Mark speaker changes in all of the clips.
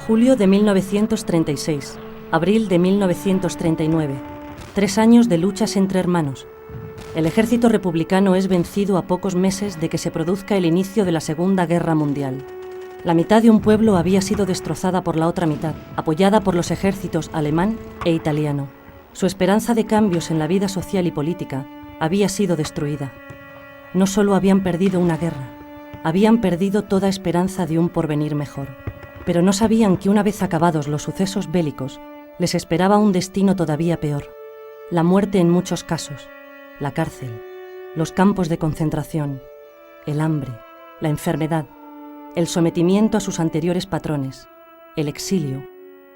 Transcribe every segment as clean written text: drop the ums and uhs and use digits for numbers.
Speaker 1: Julio de 1936, abril de 1939. 3 años de luchas entre hermanos. El ejército republicano es vencido a pocos meses de que se produzca el inicio de la Segunda Guerra Mundial. La mitad de un pueblo había sido destrozada por la otra mitad, apoyada por los ejércitos alemán e italiano. Su esperanza de cambios en la vida social y política había sido destruida. No solo habían perdido una guerra, habían perdido toda esperanza de un porvenir mejor. Pero no sabían que una vez acabados los sucesos bélicos, les esperaba un destino todavía peor. La muerte en muchos casos, la cárcel, los campos de concentración, el hambre, la enfermedad, el sometimiento a sus anteriores patrones, el exilio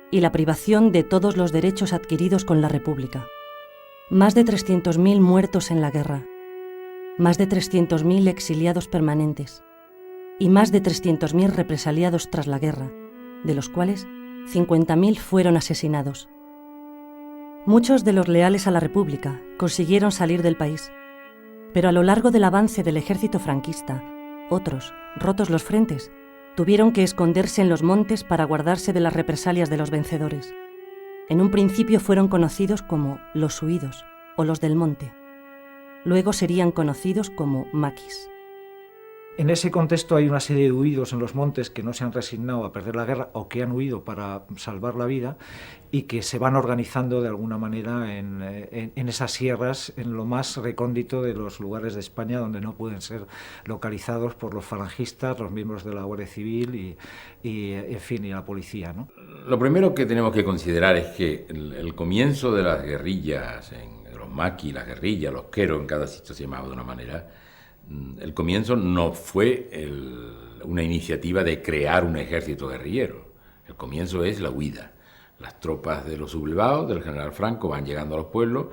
Speaker 1: y la privación de todos los derechos adquiridos con la República. Más de 300.000 muertos en la guerra, más de 300.000 exiliados permanentes y más de 300.000 represaliados tras la guerra, de los cuales 50.000 fueron asesinados. Muchos de los leales a la República consiguieron salir del país, pero a lo largo del avance del ejército franquista, otros, rotos los frentes, tuvieron que esconderse en los montes para guardarse de las represalias de los vencedores. En un principio fueron conocidos como los huidos o los del monte. Luego serían conocidos como maquis.
Speaker 2: En ese contexto hay una serie de huidos en los montes que no se han resignado a perder la guerra o que han huido para salvar la vida y que se van organizando de alguna manera en esas sierras, en lo más recóndito de los lugares de España donde no pueden ser localizados por los falangistas, los miembros de la Guardia Civil en fin, y la policía, ¿no?
Speaker 3: Lo primero que tenemos que considerar es que el comienzo de las guerrillas, los maquis, las guerrillas, los queros, en cada sitio se llamaba de una manera. El comienzo no fue una iniciativa de crear un ejército guerrillero. El comienzo es la huida. Las tropas de los sublevados, del general Franco, van llegando a los pueblos,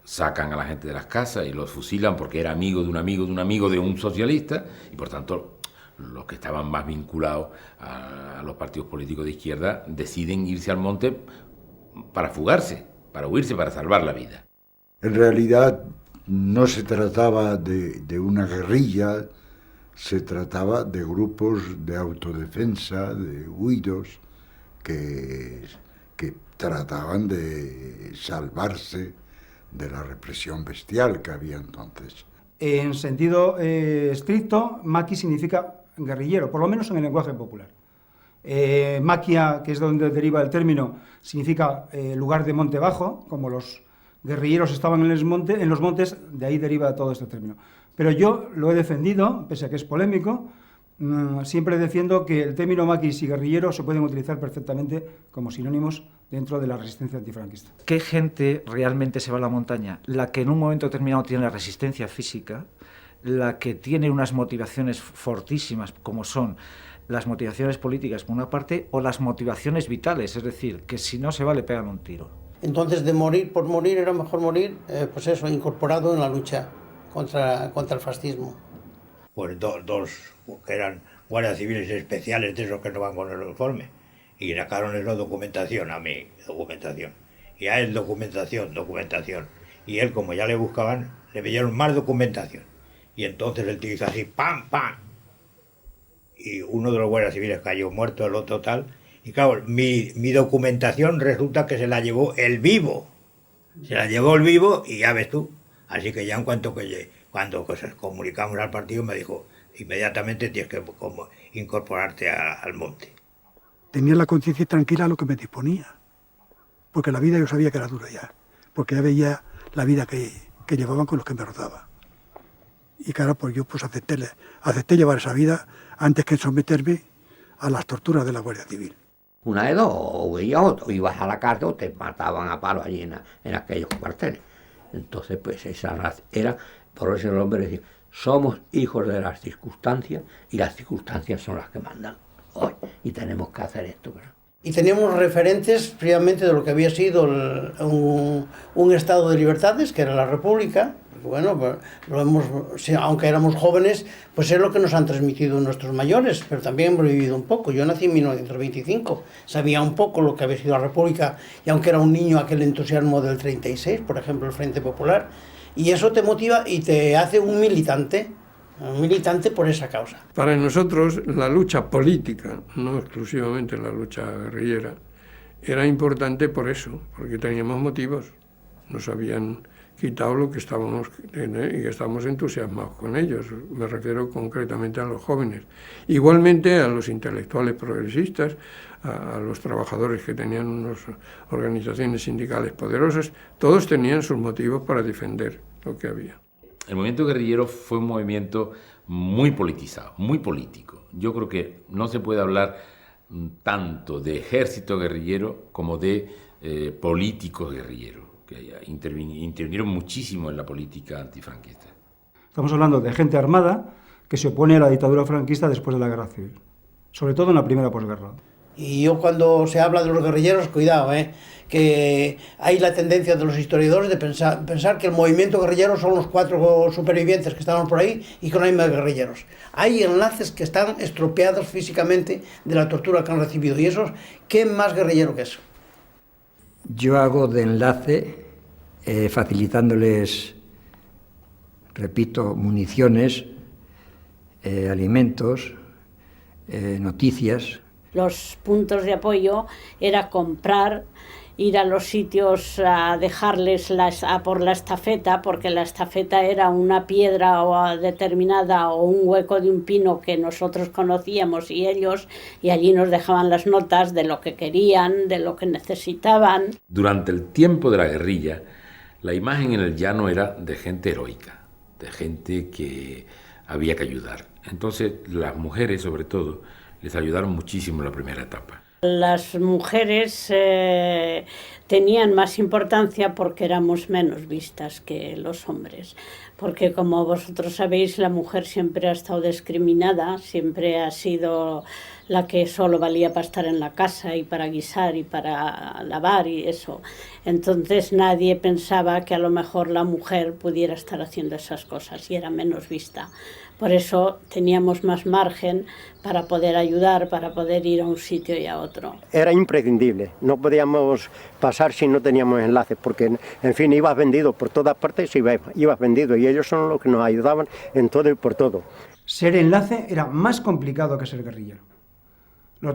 Speaker 3: sacan a la gente de las casas y los fusilan porque era amigo de un amigo de un amigo de un socialista, y por tanto los que estaban más vinculados a los partidos políticos de izquierda deciden irse al monte para fugarse, para huirse, para salvar la vida.
Speaker 4: En realidad no se trataba de una guerrilla, se trataba de grupos de autodefensa, de huidos, que trataban de salvarse de la represión bestial que había entonces.
Speaker 5: En sentido estricto, maqui significa guerrillero, por lo menos en el lenguaje popular. Maquia, que es donde deriva el término, significa lugar de monte bajo, como los guerrilleros estaban en los montes, de ahí deriva todo este término. Pero yo lo he defendido, pese a que es polémico, siempre defiendo que el término maquis y guerrillero se pueden utilizar perfectamente como sinónimos dentro de la resistencia antifranquista.
Speaker 2: ¿Qué gente realmente se va a la montaña? La que en un momento determinado tiene la resistencia física, la que tiene unas motivaciones fortísimas, como son las motivaciones políticas por una parte, o las motivaciones vitales, es decir, que si no se va le pegan un tiro.
Speaker 6: Entonces, de morir por morir, era mejor morir, pues eso, incorporado en la lucha contra el fascismo.
Speaker 7: Pues dos que eran guardias civiles especiales, de esos que no van con el uniforme, y sacaron la documentación a mí, documentación. Y a él documentación. Y él, como ya le buscaban, le pidieron más documentación. Y entonces el tío hizo así, ¡pam, pam! Y uno de los guardias civiles cayó muerto, el otro tal. Y claro, mi documentación resulta que se la llevó el vivo. Se la llevó el vivo y ya ves tú. Así que ya en cuando nos comunicamos al partido me dijo, inmediatamente tienes que incorporarte al monte.
Speaker 8: Tenía la conciencia tranquila a lo que me disponía. Porque la vida yo sabía que era dura ya. Porque ya veía la vida que llevaban con los que me rodeaban. Y claro, pues yo pues acepté llevar esa vida antes que someterme a las torturas de la Guardia Civil.
Speaker 9: Una de dos, o ibas a la cárcel o te mataban a palo allí en aquellos cuarteles. Entonces, pues esa raza era, por eso el hombre decía, somos hijos de las circunstancias y las circunstancias son las que mandan hoy y tenemos que hacer esto, ¿verdad?
Speaker 6: Y teníamos referentes previamente de lo que había sido un estado de libertades, que era la República. Bueno, aunque éramos jóvenes, pues es lo que nos han transmitido nuestros mayores, pero también hemos vivido un poco. Yo nací en 1925, sabía un poco lo que había sido la República, y aunque era un niño, aquel entusiasmo del 36, por ejemplo, el Frente Popular, y eso te motiva y te hace un militante, militante por esa causa.
Speaker 10: Para nosotros la lucha política, no exclusivamente la lucha guerrillera, era importante por eso, porque teníamos motivos. Nos habían quitado lo que estábamos y que estábamos entusiasmados con ellos. Me refiero concretamente a los jóvenes. Igualmente a los intelectuales progresistas, a los trabajadores que tenían unas organizaciones sindicales poderosas, todos tenían sus motivos para defender lo que había.
Speaker 3: El movimiento guerrillero fue un movimiento muy politizado, muy político. Yo creo que no se puede hablar tanto de ejército guerrillero como de políticos guerrilleros, que intervinieron muchísimo en la política antifranquista.
Speaker 5: Estamos hablando de gente armada que se opone a la dictadura franquista después de la Guerra Civil, sobre todo en la primera posguerra.
Speaker 6: Y yo cuando se habla de los guerrilleros, cuidado, que hay la tendencia de los historiadores de pensar que el movimiento guerrillero son los 4 supervivientes que estaban por ahí y que no hay más guerrilleros. Hay enlaces que están estropeados físicamente de la tortura que han recibido. Y esos, ¿qué más guerrillero que eso?
Speaker 11: Yo hago de enlace facilitándoles, repito, municiones, alimentos, noticias.
Speaker 12: Los puntos de apoyo era comprar, ir a los sitios a dejarles por la estafeta, porque la estafeta era una piedra determinada o un hueco de un pino que nosotros conocíamos y ellos, y allí nos dejaban las notas de lo que querían, de lo que necesitaban.
Speaker 3: Durante el tiempo de la guerrilla, la imagen en el llano era de gente heroica, de gente que había que ayudar. Entonces las mujeres, sobre todo, les ayudaron muchísimo en la primera etapa.
Speaker 12: Las mujeres tenían más importancia porque éramos menos vistas que los hombres, porque como vosotros sabéis, la mujer siempre ha estado discriminada, siempre ha sido la que solo valía para estar en la casa y para guisar y para lavar y eso. Entonces nadie pensaba que a lo mejor la mujer pudiera estar haciendo esas cosas y era menos vista. Por eso teníamos más margen para poder ayudar, para poder ir a un sitio y a otro.
Speaker 13: Era imprescindible, no podíamos pasar si no teníamos enlaces, porque en fin, ibas vendido por todas partes, ibas vendido, y ellos son los que nos ayudaban en todo y por todo.
Speaker 5: Ser enlace era más complicado que ser guerrillero.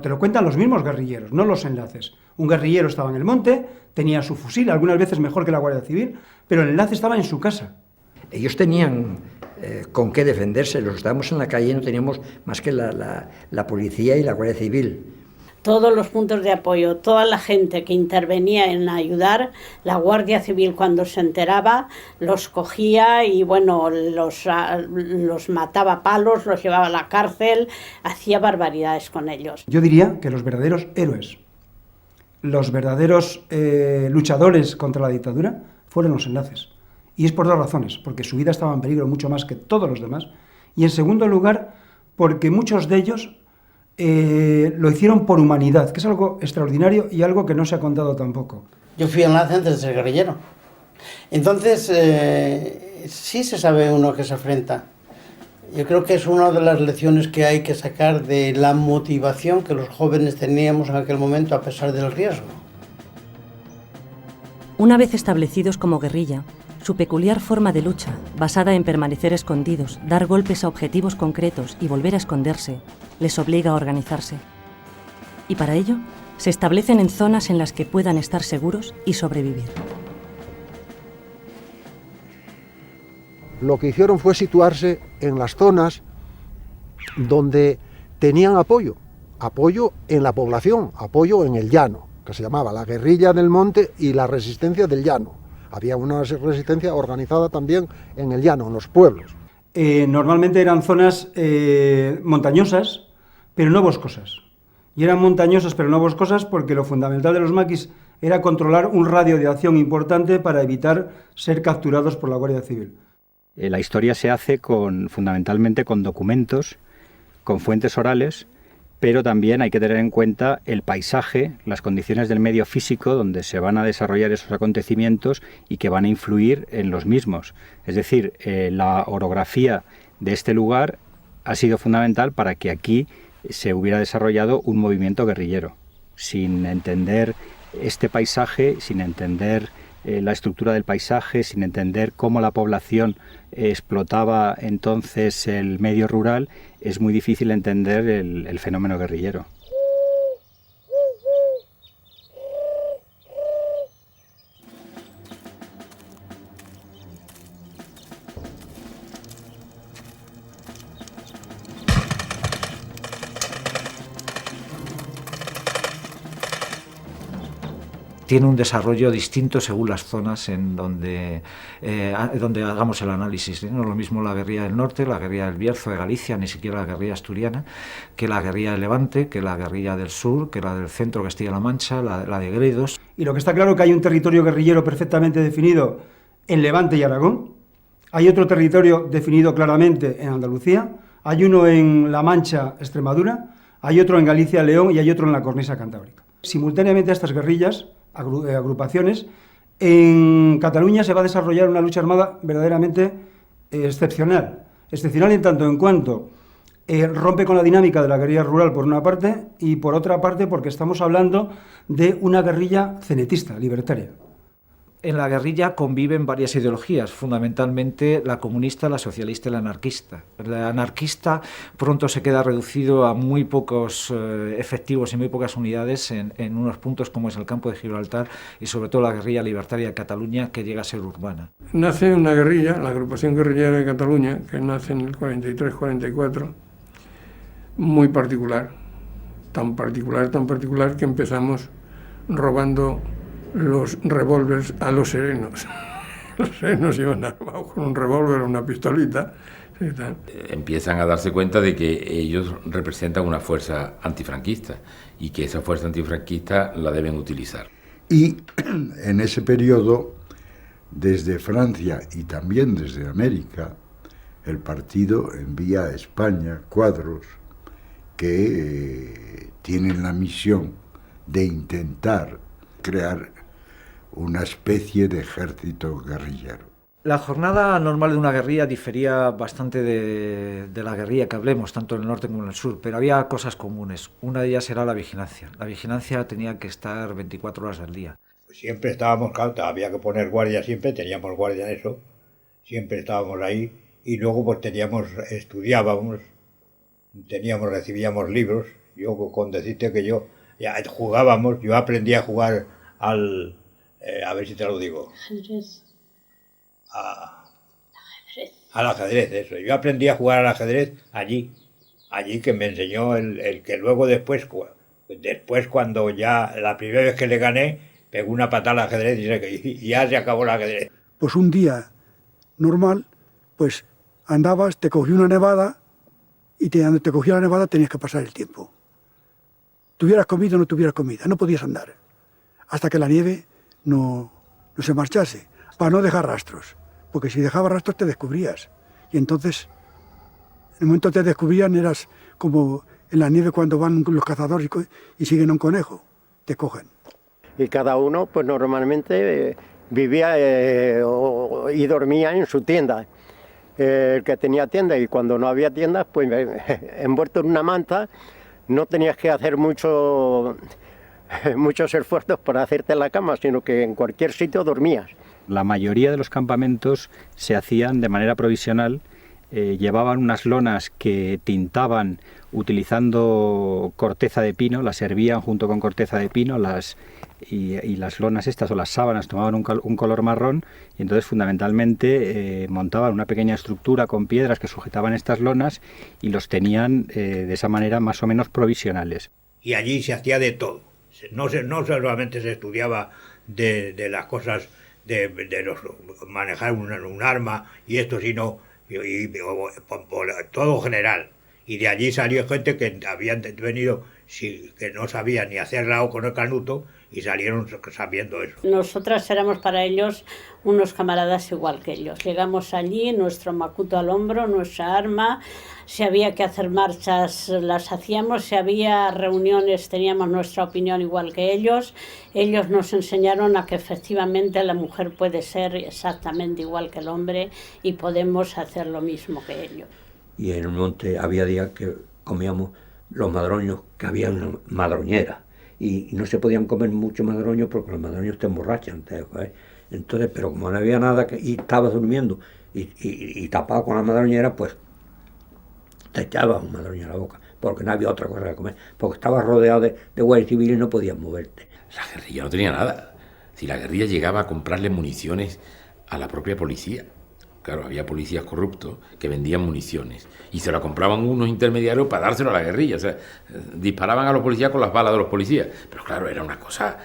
Speaker 5: Te lo cuentan los mismos guerrilleros, no los enlaces. Un guerrillero estaba en el monte, tenía su fusil, algunas veces mejor que la Guardia Civil, pero el enlace estaba en su casa.
Speaker 11: Ellos tenían con qué defenderse, los estábamos en la calle y no teníamos más que la policía y la Guardia Civil.
Speaker 12: Todos los puntos de apoyo, toda la gente que intervenía en ayudar, la Guardia Civil cuando se enteraba los cogía y bueno, los mataba a palos, los llevaba a la cárcel, hacía barbaridades con ellos.
Speaker 5: Yo diría que los verdaderos héroes, los verdaderos luchadores contra la dictadura fueron los enlaces. Y es por 2 razones, porque su vida estaba en peligro mucho más que todos los demás, y en segundo lugar, porque muchos de ellos lo hicieron por humanidad, que es algo extraordinario y algo que no se ha contado tampoco.
Speaker 6: Yo fui enlace antes de ser guerrillero. Entonces, sí se sabe uno que se enfrenta. Yo creo que es una de las lecciones que hay que sacar de la motivación que los jóvenes teníamos en aquel momento a pesar del riesgo.
Speaker 1: Una vez establecidos como guerrilla, su peculiar forma de lucha, basada en permanecer escondidos, dar golpes a objetivos concretos y volver a esconderse, les obliga a organizarse. Y para ello, se establecen en zonas en las que puedan estar seguros y sobrevivir.
Speaker 14: Lo que hicieron fue situarse en las zonas donde tenían apoyo en la población, apoyo en el llano, que se llamaba la guerrilla del monte y la resistencia del llano. Había una resistencia organizada también en el llano, en los pueblos.
Speaker 5: Normalmente eran zonas montañosas, pero no boscosas. Y eran montañosas, pero no boscosas, porque lo fundamental de los maquis era controlar un radio de acción importante para evitar ser capturados por la Guardia Civil.
Speaker 15: La historia se hace fundamentalmente con documentos, con fuentes orales, pero también hay que tener en cuenta el paisaje, las condiciones del medio físico donde se van a desarrollar esos acontecimientos y que van a influir en los mismos. Es decir, la orografía de este lugar ha sido fundamental para que aquí se hubiera desarrollado un movimiento guerrillero. Sin entender este paisaje, sin entender la estructura del paisaje, sin entender cómo la población explotaba entonces el medio rural, es muy difícil entender el fenómeno guerrillero.
Speaker 2: Tiene un desarrollo distinto según las zonas en donde hagamos el análisis. No es lo mismo la guerrilla del norte, la guerrilla del Bierzo de Galicia, ni siquiera la guerrilla asturiana, que la guerrilla del Levante, que la guerrilla del sur, que la del centro Castilla-La Mancha, la de Gredos.
Speaker 5: Y lo que está claro es que hay un territorio guerrillero perfectamente definido en Levante y Aragón, hay otro territorio definido claramente en Andalucía, hay uno en La Mancha, Extremadura, hay otro en Galicia, León y hay otro en la cornisa cantábrica. Simultáneamente a estas guerrillas, agrupaciones, en Cataluña se va a desarrollar una lucha armada verdaderamente excepcional en tanto en cuanto rompe con la dinámica de la guerrilla rural por una parte y por otra parte porque estamos hablando de una guerrilla cenetista, libertaria.
Speaker 2: En la guerrilla conviven varias ideologías, fundamentalmente la comunista, la socialista y la anarquista. La anarquista pronto se queda reducido a muy pocos efectivos y muy pocas unidades en unos puntos como es el campo de Gibraltar y sobre todo la guerrilla libertaria de Cataluña, que llega a ser urbana.
Speaker 10: Nace una guerrilla, la agrupación guerrillera de Cataluña, que nace en el 43-44, muy particular, tan particular que empezamos robando los revólveres a los serenos. Los serenos iban armados con un revólver o una pistolita. Y tal.
Speaker 3: Empiezan a darse cuenta de que ellos representan una fuerza antifranquista y que esa fuerza antifranquista la deben utilizar.
Speaker 4: Y en ese periodo, desde Francia y también desde América, el partido envía a España cuadros que tienen la misión de intentar crear una especie de ejército guerrillero.
Speaker 2: La jornada normal de una guerrilla difería bastante de la guerrilla que hablemos, tanto en el norte como en el sur, pero había cosas comunes. Una de ellas era la vigilancia. La vigilancia tenía que estar 24 horas al día.
Speaker 7: Pues siempre estábamos, claro, había que poner guardia siempre, teníamos guardia en eso, siempre estábamos ahí y luego pues estudiábamos, recibíamos libros. Yo con decirte que yo aprendí a jugar a ver si te lo digo.
Speaker 12: Ajedrez.
Speaker 7: Al ajedrez, eso. Yo aprendí a jugar al ajedrez allí que me enseñó el que luego después cuando ya la primera vez que le gané, pegó una patada al ajedrez y ya se acabó el ajedrez.
Speaker 8: Pues un día normal, pues andabas, te cogió una nevada y te cogía la nevada tenías que pasar el tiempo. Tuvieras comida o no tuvieras comida, no podías andar hasta que la nieve no se marchase, para no dejar rastros, porque si dejabas rastros te descubrías, y entonces, en el momento que te descubrían eras como en la nieve cuando van los cazadores y siguen a un conejo, te cogen.
Speaker 13: Y cada uno, pues normalmente vivía y dormía en su tienda, el que tenía tienda, y cuando no había tiendas, pues envuelto en una manta, no tenías que hacer muchos esfuerzos para hacerte la cama, sino que en cualquier sitio dormías.
Speaker 15: La mayoría de los campamentos se hacían de manera provisional, llevaban unas lonas que tintaban utilizando corteza de pino, las hervían junto con corteza de pino, y las lonas estas o las sábanas tomaban un color marrón, y entonces fundamentalmente montaban una pequeña estructura con piedras que sujetaban estas lonas y los tenían de esa manera más o menos provisionales.
Speaker 7: Y allí se hacía de todo. No solamente se estudiaba de las cosas de manejar un arma y esto, sino todo general. Y de allí salió gente que habían venido que no sabían ni hacer lao con el canuto y salieron sabiendo eso.
Speaker 12: Nosotras éramos para ellos unos camaradas igual que ellos. Llegamos allí, nuestro macuto al hombro, nuestra arma. Si había que hacer marchas, las hacíamos. Si había reuniones, teníamos nuestra opinión igual que ellos. Ellos nos enseñaron a que efectivamente la mujer puede ser exactamente igual que el hombre y podemos hacer lo mismo que ellos.
Speaker 9: Y en el monte había días que comíamos los madroños, que había una madroñera. Y no se podían comer muchos madroños porque los madroños te emborrachan. Entonces, pero como no había nada y estaba durmiendo y tapado con la madroñera, pues te echabas una madroñera a la boca, porque no había otra cosa que comer, porque estabas rodeado de guardias civiles y no podías moverte.
Speaker 3: La guerrilla no tenía nada. Si la guerrilla llegaba a comprarle municiones a la propia policía. Claro, había policías corruptos que vendían municiones y se la compraban unos intermediarios para dárselo a la guerrilla. O sea, disparaban a los policías con las balas de los policías. Pero claro, era una cosa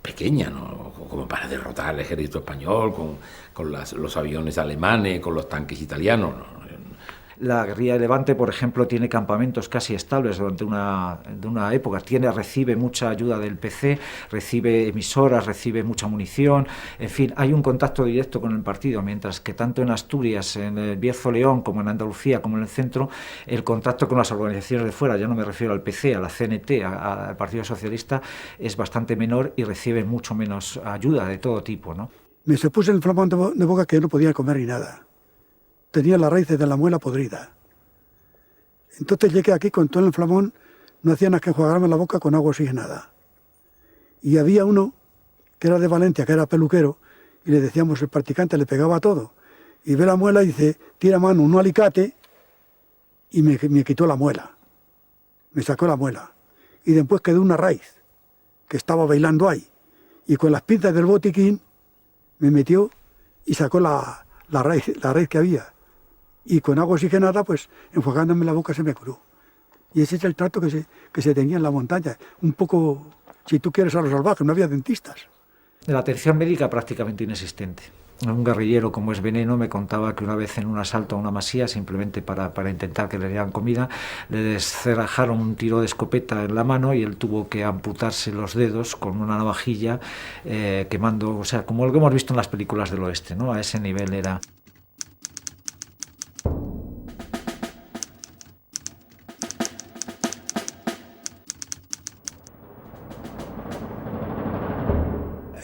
Speaker 3: pequeña, ¿no? Como para derrotar al ejército español, con los aviones alemanes, con los tanques italianos, ¿no?
Speaker 2: La guerrilla de Levante, por ejemplo, tiene campamentos casi estables durante una época. Recibe mucha ayuda del PC, recibe emisoras, recibe mucha munición. En fin, hay un contacto directo con el partido, mientras que tanto en Asturias, en el Bierzo-León, como en Andalucía, como en el centro, el contacto con las organizaciones de fuera, ya no me refiero al PC, a la CNT, al Partido Socialista, es bastante menor y recibe mucho menos ayuda de todo tipo, ¿no?
Speaker 8: Me se puso el inflamón de boca que yo no podía comer ni nada. Tenía las raíces de la muela podrida. Entonces llegué aquí con todo el inflamón, no hacía nada que enjuagarme la boca con agua oxigenada. Y había uno que era de Valencia, que era peluquero, y le decíamos, el practicante le pegaba todo. Y ve la muela y dice, tira mano un alicate, y me quitó la muela. Me sacó la muela. Y después quedó una raíz, que estaba bailando ahí. Y con las pinzas del botiquín, me metió y sacó la raíz que había. Y con agua oxigenada, pues enjuagándome la boca se me curó. Y ese es el trato que se tenía en la montaña. Un poco, si tú quieres, a lo salvaje, no había dentistas.
Speaker 2: La atención médica prácticamente inexistente. Un guerrillero como es Veneno me contaba que una vez en un asalto a una masía, simplemente para intentar que le dieran comida, le descerrajaron un tiro de escopeta en la mano y él tuvo que amputarse los dedos con una navajilla, quemando, o sea, como lo que hemos visto en las películas del oeste, ¿no? A ese nivel era.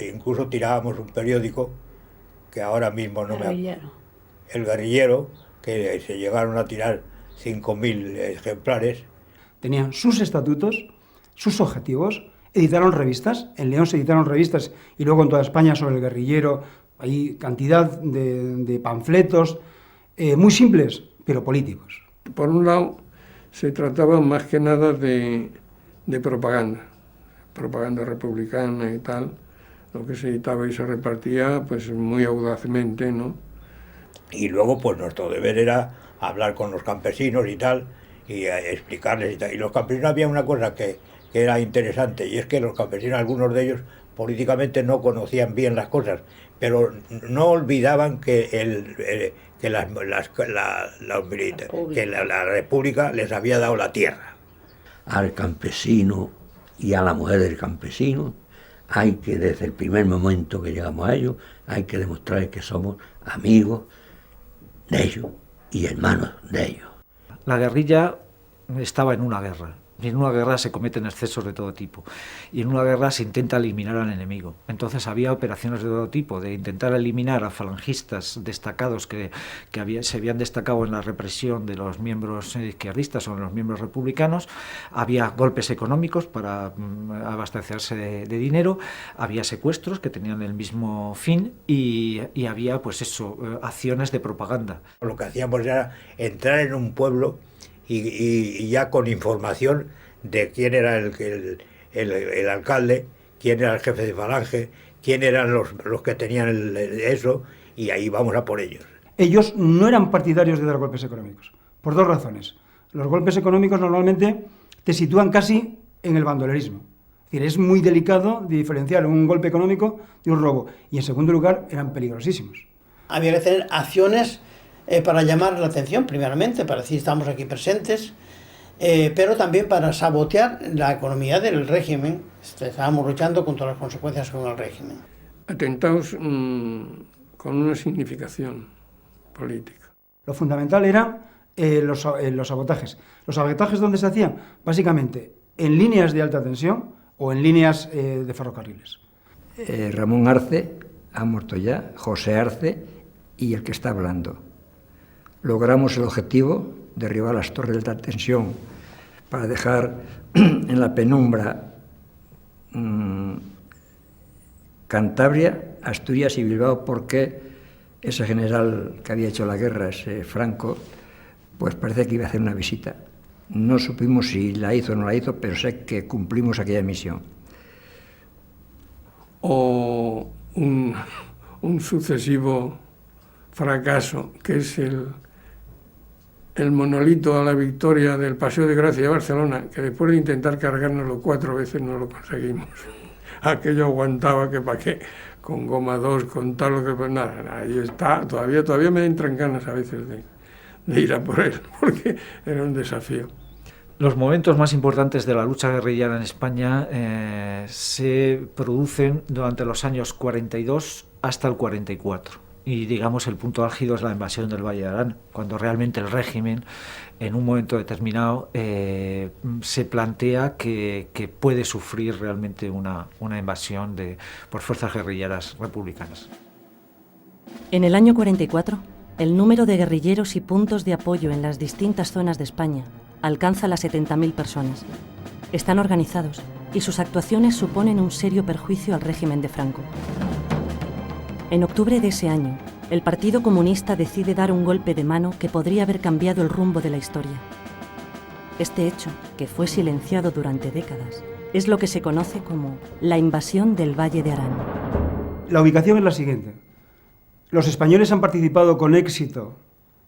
Speaker 7: Incluso tirábamos un periódico que ahora mismo no el Guerrillero, que se llegaron a tirar 5.000 ejemplares.
Speaker 5: Tenían sus estatutos, sus objetivos, editaron revistas, en León se editaron revistas y luego en toda España sobre el guerrillero, hay cantidad de panfletos muy simples, pero políticos.
Speaker 10: Por un lado, se trataba más que nada de propaganda republicana y tal. Lo que se editaba y se repartía, pues muy audazmente, ¿no?
Speaker 7: Y luego, pues nuestro deber era hablar con los campesinos y tal, y explicarles y tal. Y los campesinos, había una cosa que era interesante, y es que los campesinos, algunos de ellos, políticamente no conocían bien las cosas, pero no olvidaban que la República les había dado la tierra.
Speaker 9: Al campesino y a la mujer del campesino, hay que, desde el primer momento que llegamos a ellos, hay que demostrar que somos amigos de ellos y hermanos de ellos.
Speaker 2: La guerrilla estaba en una guerra. Y en una guerra se cometen excesos de todo tipo. Y en una guerra se intenta eliminar al enemigo. Entonces había operaciones de todo tipo, de intentar eliminar a falangistas destacados que se habían destacado en la represión de los miembros izquierdistas o de los miembros republicanos. Había golpes económicos para abastecerse de dinero. Había secuestros que tenían el mismo fin. Y había, pues eso, acciones de propaganda.
Speaker 7: Lo que hacíamos era entrar en un pueblo y ya con información de quién era el alcalde, quién era el jefe de falange, quién eran los que tenían eso, y ahí vamos a por ellos.
Speaker 5: Ellos no eran partidarios de dar golpes económicos, por dos razones. Los golpes económicos normalmente te sitúan casi en el bandolerismo. Es decir, es muy delicado de diferenciar un golpe económico de un robo. Y en segundo lugar, eran peligrosísimos.
Speaker 6: Había que tener acciones para llamar la atención, primeramente, para decir estamos aquí presentes, pero también para sabotear la economía del régimen. Estábamos luchando contra las consecuencias con el régimen.
Speaker 10: Atentados con una significación política.
Speaker 5: Lo fundamental eran los sabotajes. ¿Los sabotajes dónde se hacían? Básicamente en líneas de alta tensión o en líneas de ferrocarriles.
Speaker 11: Ramón Arce ha muerto ya, José Arce y el que está hablando. Logramos el objetivo, derribar las torres de alta tensión para dejar en la penumbra Cantabria, Asturias y Bilbao porque ese general que había hecho la guerra, ese Franco, pues parece que iba a hacer una visita. No supimos si la hizo o no la hizo, pero sé que cumplimos aquella misión.
Speaker 10: O un sucesivo fracaso, que es el monolito a la victoria del Paseo de Gracia de Barcelona, que después de intentar cargárnoslo 4 veces no lo conseguimos. Aquello aguantaba que para qué, con goma 2, con tal, lo que pues nada, ahí está, todavía me entran ganas a veces de ir a por él, porque era un desafío.
Speaker 2: Los momentos más importantes de la lucha guerrillera en España se producen durante los años 42 hasta el 44. Y digamos el punto álgido es la invasión del Valle de Arán, cuando realmente el régimen en un momento determinado se plantea que puede sufrir realmente una invasión por fuerzas guerrilleras republicanas.
Speaker 1: En el año 44, el número de guerrilleros y puntos de apoyo en las distintas zonas de España alcanza las 70.000 personas. Están organizados y sus actuaciones suponen un serio perjuicio al régimen de Franco. En octubre de ese año, el Partido Comunista decide dar un golpe de mano que podría haber cambiado el rumbo de la historia. Este hecho, que fue silenciado durante décadas, es lo que se conoce como la invasión del Valle de Arán.
Speaker 5: La ubicación es la siguiente. Los españoles han participado con éxito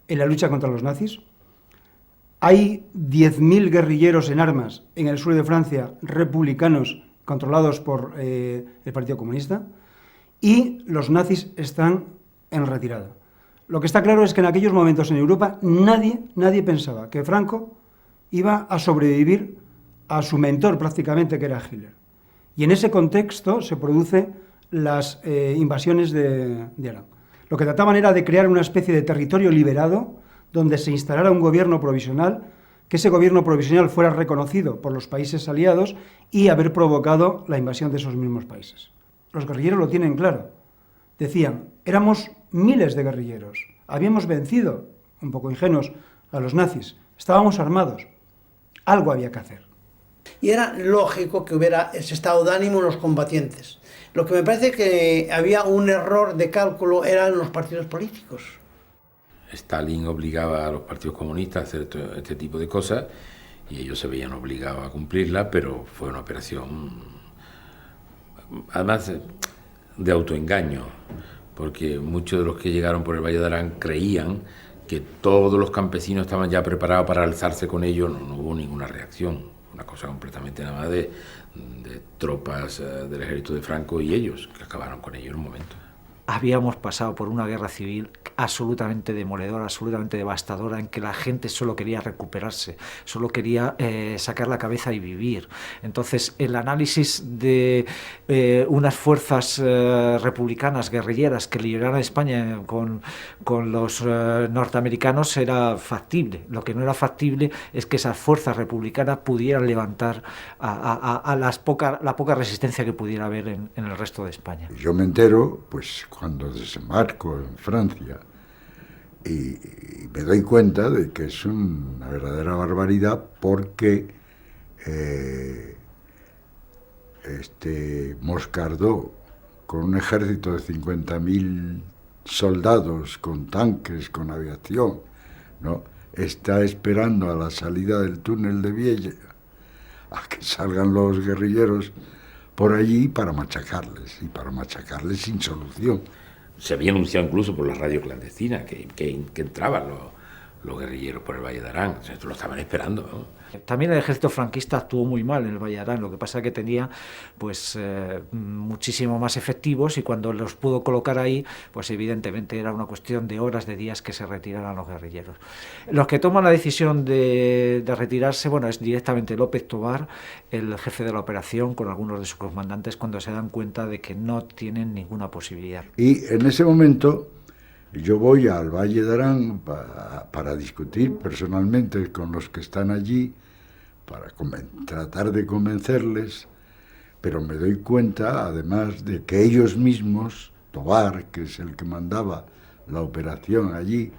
Speaker 5: en la lucha contra los nazis. Hay 10.000 guerrilleros en armas en el sur de Francia, republicanos, controlados por el Partido Comunista. Y los nazis están en retirada. Lo que está claro es que en aquellos momentos en Europa nadie pensaba que Franco iba a sobrevivir a su mentor prácticamente, que era Hitler. Y en ese contexto se producen las invasiones de Arán. Lo que trataban era de crear una especie de territorio liberado donde se instalara un gobierno provisional, que ese gobierno provisional fuera reconocido por los países aliados y haber provocado la invasión de esos mismos países. Los guerrilleros lo tienen claro. Decían, éramos miles de guerrilleros, habíamos vencido, un poco ingenuos, a los nazis, estábamos armados, algo había que hacer.
Speaker 6: Y era lógico que hubiera ese estado de ánimo en los combatientes. Lo que me parece que había un error de cálculo eran los partidos políticos.
Speaker 3: Stalin obligaba a los partidos comunistas a hacer este tipo de cosas y ellos se veían obligados a cumplirla, pero fue una operación además de autoengaño, porque muchos de los que llegaron por el Valle de Arán creían que todos los campesinos estaban ya preparados para alzarse con ellos. No hubo ninguna reacción, una cosa completamente nada más de tropas del ejército de Franco y ellos, que acabaron con ellos en un momento.
Speaker 2: Habíamos pasado por una guerra civil absolutamente demoledora, absolutamente devastadora, en que la gente solo quería recuperarse, solo quería sacar la cabeza y vivir. Entonces, el análisis de unas fuerzas republicanas, guerrilleras, que lideraran España con los norteamericanos era factible. Lo que no era factible es que esas fuerzas republicanas pudieran levantar a la poca resistencia que pudiera haber en el resto de España.
Speaker 4: Yo me entero, pues, cuando desembarco en Francia y me doy cuenta de que es una verdadera barbaridad porque Moscardó, con un ejército de 50.000 soldados, con tanques, con aviación, ¿no?, está esperando a la salida del túnel de Viella a que salgan los guerrilleros por allí para machacarles sin solución.
Speaker 3: Se había anunciado incluso por la radio clandestina que entraban los guerrilleros por el Valle de Arán. O sea, esto lo estaban esperando, ¿no?
Speaker 2: También el ejército franquista actuó muy mal en el Valle de Arán, lo que pasa es que tenía pues muchísimo más efectivos y cuando los pudo colocar ahí, pues evidentemente era una cuestión de horas, de días que se retiraran los guerrilleros. Los que toman la decisión de retirarse, bueno, es directamente López Tovar, el jefe de la operación, con algunos de sus comandantes, cuando se dan cuenta de que no tienen ninguna posibilidad.
Speaker 4: Y en ese momento yo voy al Valle de Arán para discutir personalmente con los que están allí, para tratar de convencerles, pero me doy cuenta, además, de que ellos mismos, Tovar, que es el que mandaba la operación allí,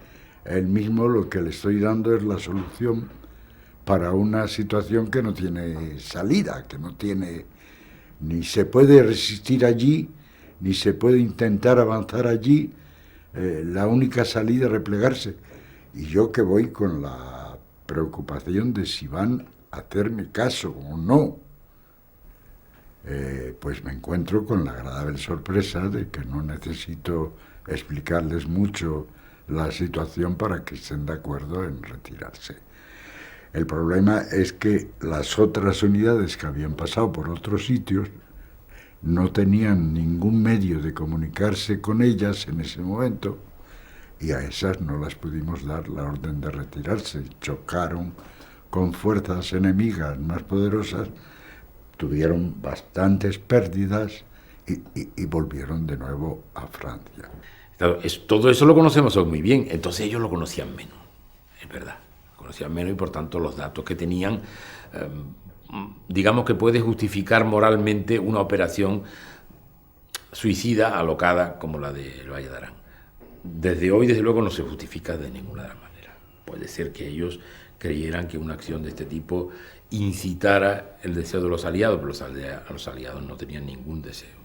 Speaker 4: él mismo lo que le estoy dando es la solución para una situación que no tiene salida, que no tiene, ni se puede resistir allí, ni se puede intentar avanzar allí. La única salida es replegarse. Y yo que voy con la preocupación de si van a hacerme caso o no, pues me encuentro con la agradable sorpresa de que no necesito explicarles mucho la situación para que estén de acuerdo en retirarse. El problema es que las otras unidades que habían pasado por otros sitios no tenían ningún medio de comunicarse con ellas en ese momento, y a esas no las pudimos dar la orden de retirarse. Chocaron con fuerzas enemigas más poderosas, tuvieron bastantes pérdidas y volvieron de nuevo a Francia.
Speaker 3: Claro, todo eso lo conocemos hoy muy bien, entonces ellos lo conocían menos, es verdad, conocían menos, y por tanto los datos que tenían, digamos que puede justificar moralmente una operación suicida, alocada, como la del Valle de Arán. Desde hoy, desde luego, no se justifica de ninguna manera. Puede ser que ellos creyeran que una acción de este tipo incitara el deseo de los aliados, pero los aliados no tenían ningún deseo.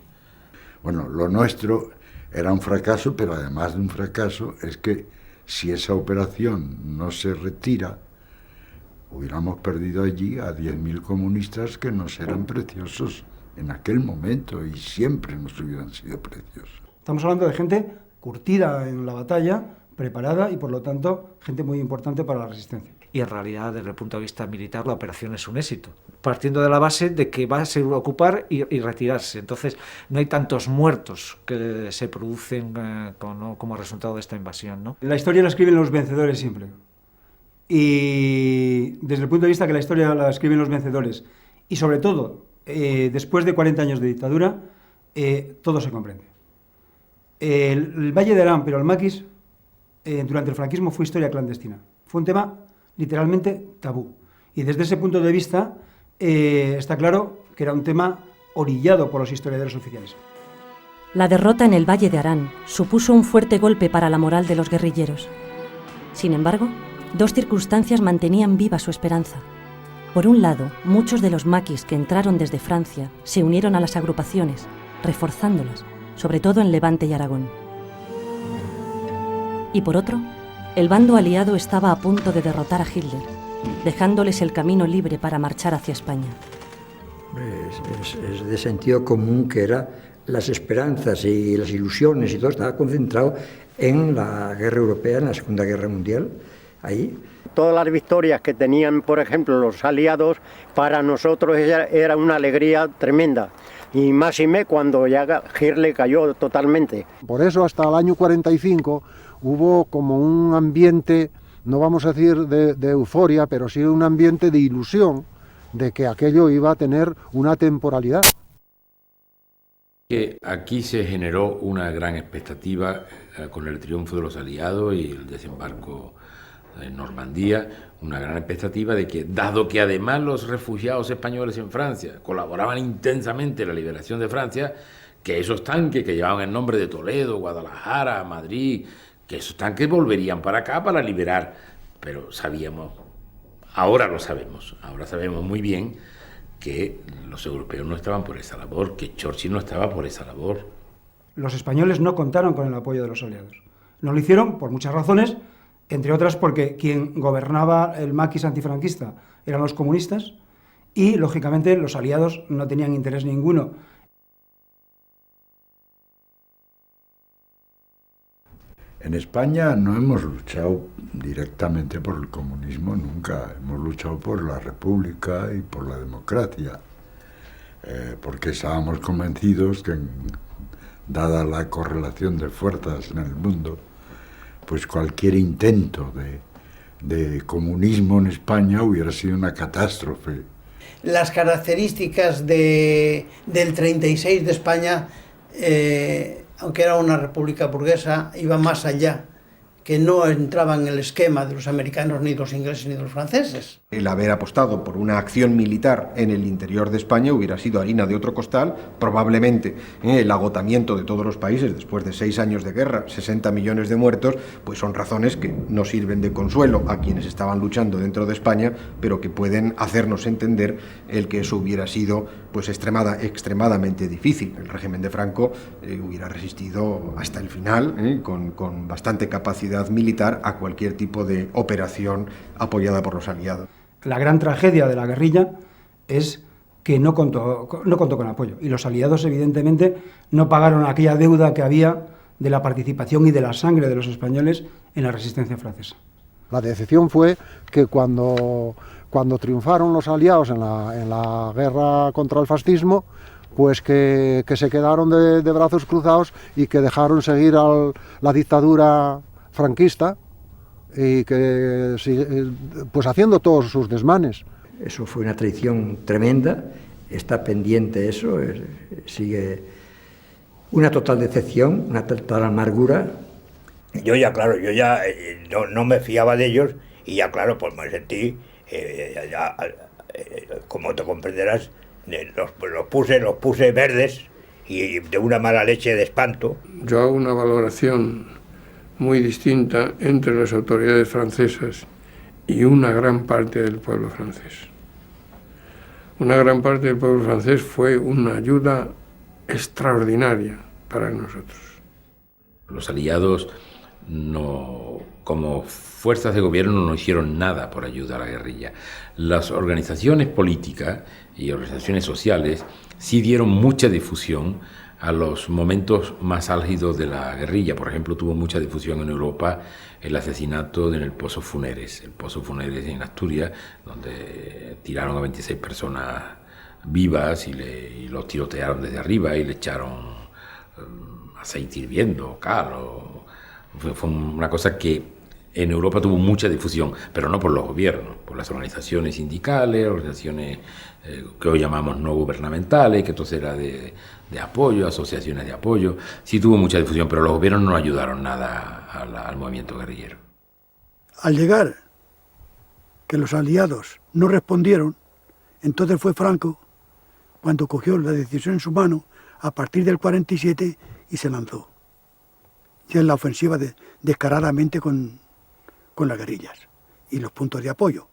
Speaker 4: Bueno, lo nuestro era un fracaso, pero además de un fracaso es que si esa operación no se retira, hubiéramos perdido allí a 10.000 comunistas que nos eran preciosos en aquel momento y siempre nos hubieran sido preciosos.
Speaker 5: Estamos hablando de gente curtida en la batalla, preparada y por lo tanto gente muy importante para la resistencia.
Speaker 2: Y en realidad, desde el punto de vista militar, la operación es un éxito, partiendo de la base de que va a ser ocupar y retirarse. Entonces, no hay tantos muertos que se producen como resultado de esta invasión, ¿no?
Speaker 5: La historia la escriben los vencedores siempre. Y desde el punto de vista que la historia la escriben los vencedores, y sobre todo, después de 40 años de dictadura, todo se comprende. El Valle de Arán, pero el maquis, durante el franquismo fue historia clandestina. Fue un tema literalmente tabú. Y desde ese punto de vista está claro que era un tema orillado por los historiadores oficiales.
Speaker 1: La derrota en el Valle de Arán supuso un fuerte golpe para la moral de los guerrilleros. Sin embargo, dos circunstancias mantenían viva su esperanza. Por un lado, muchos de los maquis que entraron desde Francia se unieron a las agrupaciones, reforzándolas, sobre todo en Levante y Aragón. Y por otro, el bando aliado estaba a punto de derrotar a Hitler, dejándoles el camino libre para marchar hacia España.
Speaker 11: Es de sentido común que era las esperanzas y las ilusiones y todo estaba concentrado en la guerra europea, en la Segunda Guerra Mundial, ahí.
Speaker 13: Todas las victorias que tenían, por ejemplo, los aliados, para nosotros era una alegría tremenda. Y máxime cuando ya Hitler cayó totalmente.
Speaker 14: Por eso hasta el año 45 hubo como un ambiente, no vamos a decir de euforia, pero sí un ambiente de ilusión de que aquello iba a tener una temporalidad.
Speaker 3: Que aquí se generó una gran expectativa con el triunfo de los aliados y el desembarco en Normandía, una gran expectativa de que, dado que además los refugiados españoles en Francia colaboraban intensamente en la liberación de Francia, que esos tanques que llevaban el nombre de Toledo, Guadalajara, Madrid, que esos tanques volverían para acá para liberar. Pero sabíamos, ahora sabemos muy bien que los europeos no estaban por esa labor, que Churchill no estaba por esa labor.
Speaker 5: Los españoles no contaron con el apoyo de los aliados. No lo hicieron por muchas razones, entre otras porque quien gobernaba el maquis antifranquista eran los comunistas y, lógicamente, los aliados no tenían interés ninguno.
Speaker 4: En España no hemos luchado directamente por el comunismo nunca, hemos luchado por la república y por la democracia, porque estábamos convencidos que, dada la correlación de fuerzas en el mundo, pues cualquier intento de comunismo en España hubiera sido una catástrofe.
Speaker 6: Las características del 36 de España, aunque era una república burguesa, iba más allá que no entraban en el esquema de los americanos, ni de los ingleses, ni de los franceses.
Speaker 16: El haber apostado por una acción militar en el interior de España hubiera sido harina de otro costal. Probablemente el agotamiento de todos los países después de 6 años de guerra, 60 millones de muertos, pues son razones que no sirven de consuelo a quienes estaban luchando dentro de España, pero que pueden hacernos entender el que eso hubiera sido pues extremadamente difícil. El régimen de Franco hubiera resistido hasta el final, con bastante capacidad militar a cualquier tipo de operación apoyada por los aliados.
Speaker 5: La gran tragedia de la guerrilla es que no contó con apoyo, y los aliados evidentemente no pagaron aquella deuda que había de la participación y de la sangre de los españoles en la resistencia francesa.
Speaker 14: La decepción fue que cuando triunfaron los aliados en la guerra contra el fascismo, pues que se quedaron de brazos cruzados y que dejaron seguir la dictadura franquista y que pues haciendo todos sus desmanes.
Speaker 11: Eso fue una traición tremenda, está pendiente eso, sigue una total decepción, una total amargura.
Speaker 7: Yo ya no me fiaba de ellos y ya claro, pues me sentí, como te comprenderás, los puse verdes y de una mala leche de espanto.
Speaker 10: Yo hago una valoración muy distinta entre las autoridades francesas y una gran parte del pueblo francés. Una gran parte del pueblo francés fue una ayuda extraordinaria para nosotros.
Speaker 3: Los aliados como fuerzas de gobierno no hicieron nada por ayudar a la guerrilla. Las organizaciones políticas y organizaciones sociales sí dieron mucha difusión a los momentos más álgidos de la guerrilla. Por ejemplo, tuvo mucha difusión en Europa el asesinato en el Pozo Funeres. El Pozo Funeres en Asturias, donde tiraron a 26 personas vivas y los tirotearon desde arriba y le echaron aceite hirviendo, cal. Fue una cosa que en Europa tuvo mucha difusión, pero no por los gobiernos, por las organizaciones sindicales, organizaciones que hoy llamamos no gubernamentales, que entonces era de apoyo, asociaciones de apoyo. Sí tuvo mucha difusión, pero los gobiernos no ayudaron nada al movimiento guerrillero.
Speaker 8: Al llegar que los aliados no respondieron, entonces fue Franco cuando cogió la decisión en su mano a partir del 47 y se lanzó. Y en la ofensiva descaradamente con las guerrillas y los puntos de apoyo.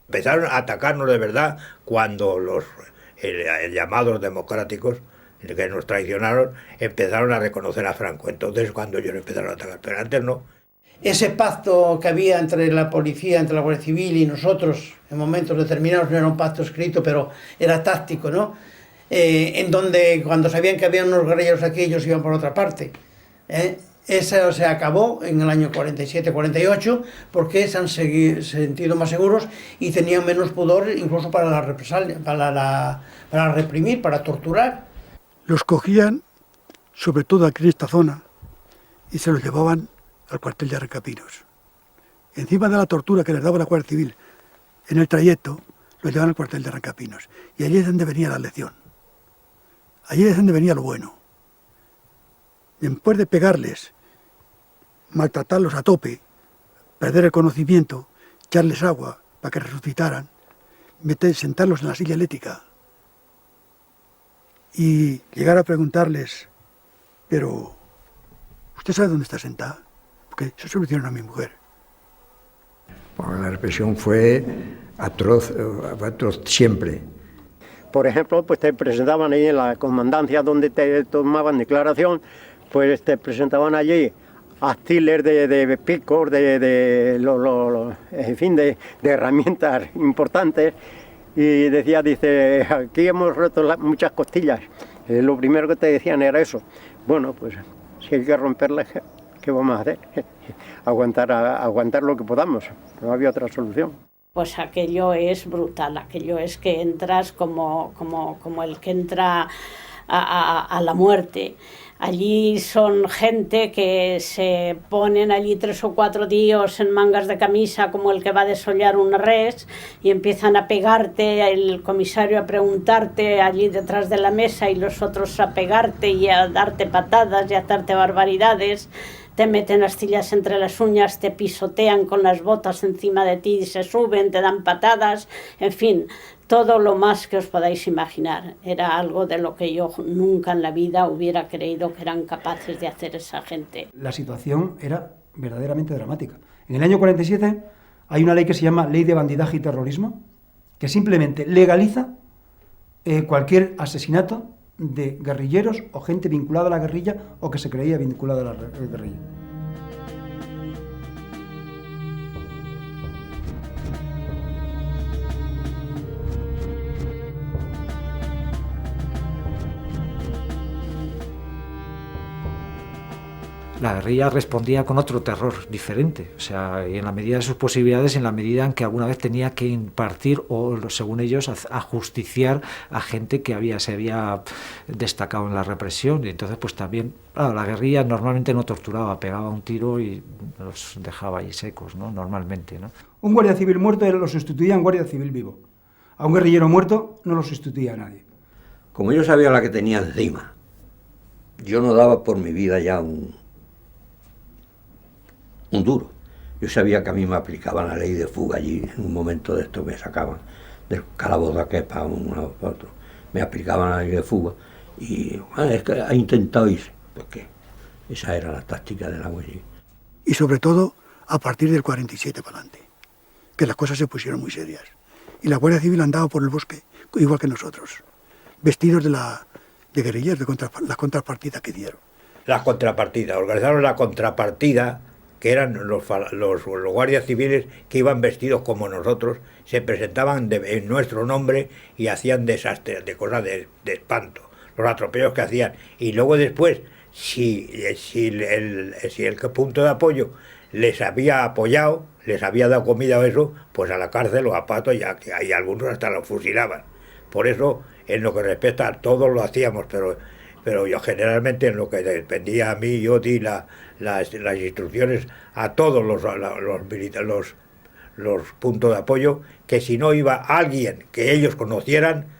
Speaker 7: Empezaron a atacarnos de verdad cuando los llamados democráticos que nos traicionaron empezaron a reconocer a Franco. Entonces cuando ellos empezaron a atacar, pero antes no.
Speaker 6: Ese pacto que había entre la policía, entre la Guardia Civil y nosotros en momentos determinados, no era un pacto escrito, pero era táctico, ¿no? En donde cuando sabían que había unos guerrilleros aquí, ellos iban por otra parte. Eso se acabó en el año 47-48 porque se han sentido más seguros y tenían menos pudor incluso para la represalia, para reprimir, para torturar.
Speaker 8: Los cogían, sobre todo aquí en esta zona, y se los llevaban al cuartel de Arrancapinos. Encima de la tortura que les daba la Guardia Civil en el trayecto, los llevaban al cuartel de Arrancapinos. Y allí es donde venía la lección. Allí es donde venía lo bueno. Después de pegarles, maltratarlos a tope, perder el conocimiento, echarles agua para que resucitaran, sentarlos en la silla eléctrica y llegar a preguntarles, pero ¿usted sabe dónde está sentada? Porque eso se lo hicieron a mi mujer.
Speaker 11: Porque la represión fue atroz siempre.
Speaker 13: Por ejemplo, pues te presentaban ahí en la comandancia donde te tomaban declaración, pues te presentaban allí astiles de picos, en fin, de herramientas importantes, y dice, aquí hemos roto muchas costillas. Lo primero que te decían era eso. Bueno, pues si hay que romperlas, ¿qué vamos a hacer? Aguantar lo que podamos, no había otra solución.
Speaker 12: Pues aquello es brutal, aquello es que entras como el que entra a la muerte. Allí son gente que se ponen allí 3 o 4 tíos en mangas de camisa como el que va a desollar una res y empiezan a pegarte, el comisario a preguntarte allí detrás de la mesa y los otros a pegarte y a darte patadas y a darte barbaridades. te meten astillas entre las uñas, te pisotean con las botas encima de ti, se suben, te dan patadas, en fin, todo lo más que os podáis imaginar. Era algo de lo que yo nunca en la vida hubiera creído que eran capaces de hacer esa gente.
Speaker 5: La situación era verdaderamente dramática. En el año 47 hay una ley que se llama Ley de Bandidaje y Terrorismo, que simplemente legaliza cualquier asesinato de guerrilleros o gente vinculada a la guerrilla o que se creía vinculada a la guerrilla.
Speaker 2: La guerrilla respondía con otro terror diferente, o sea, y en la medida de sus posibilidades, en la medida en que alguna vez tenía que impartir o, según ellos, ajusticiar a gente que se había destacado en la represión. Y entonces, pues también, claro, la guerrilla normalmente no torturaba, pegaba un tiro y los dejaba ahí secos, ¿no? Normalmente, ¿no?
Speaker 5: Un guardia civil muerto lo sustituía a un guardia civil vivo. A un guerrillero muerto no lo sustituía a nadie.
Speaker 9: Como yo sabía la que tenía encima, yo no daba por mi vida ya un duro. Yo sabía que a mí me aplicaban la ley de fuga allí, en un momento de esto me sacaban del calabozo de aquel para uno para otro, me aplicaban la ley de fuga y es que ha intentado irse, porque esa era la táctica de la Guardia.
Speaker 8: Y sobre todo a partir del 47 para adelante, que las cosas se pusieron muy serias. Y la Guardia Civil andaba por el bosque, igual que nosotros, vestidos de guerrilleros, las contrapartidas que dieron.
Speaker 7: Las contrapartidas, organizaron la contrapartida, que eran los guardias civiles que iban vestidos como nosotros, se presentaban en nuestro nombre y hacían desastres, de cosas de espanto, los atropellos que hacían. Y luego después, si el punto de apoyo les había apoyado, les había dado comida o eso, pues a la cárcel o a pato, ya que hay algunos hasta los fusilaban. Por eso, en lo que respecta a todos lo hacíamos, pero yo generalmente en lo que dependía a mí, yo di las instrucciones a todos los puntos de apoyo, que si no iba alguien que ellos conocieran,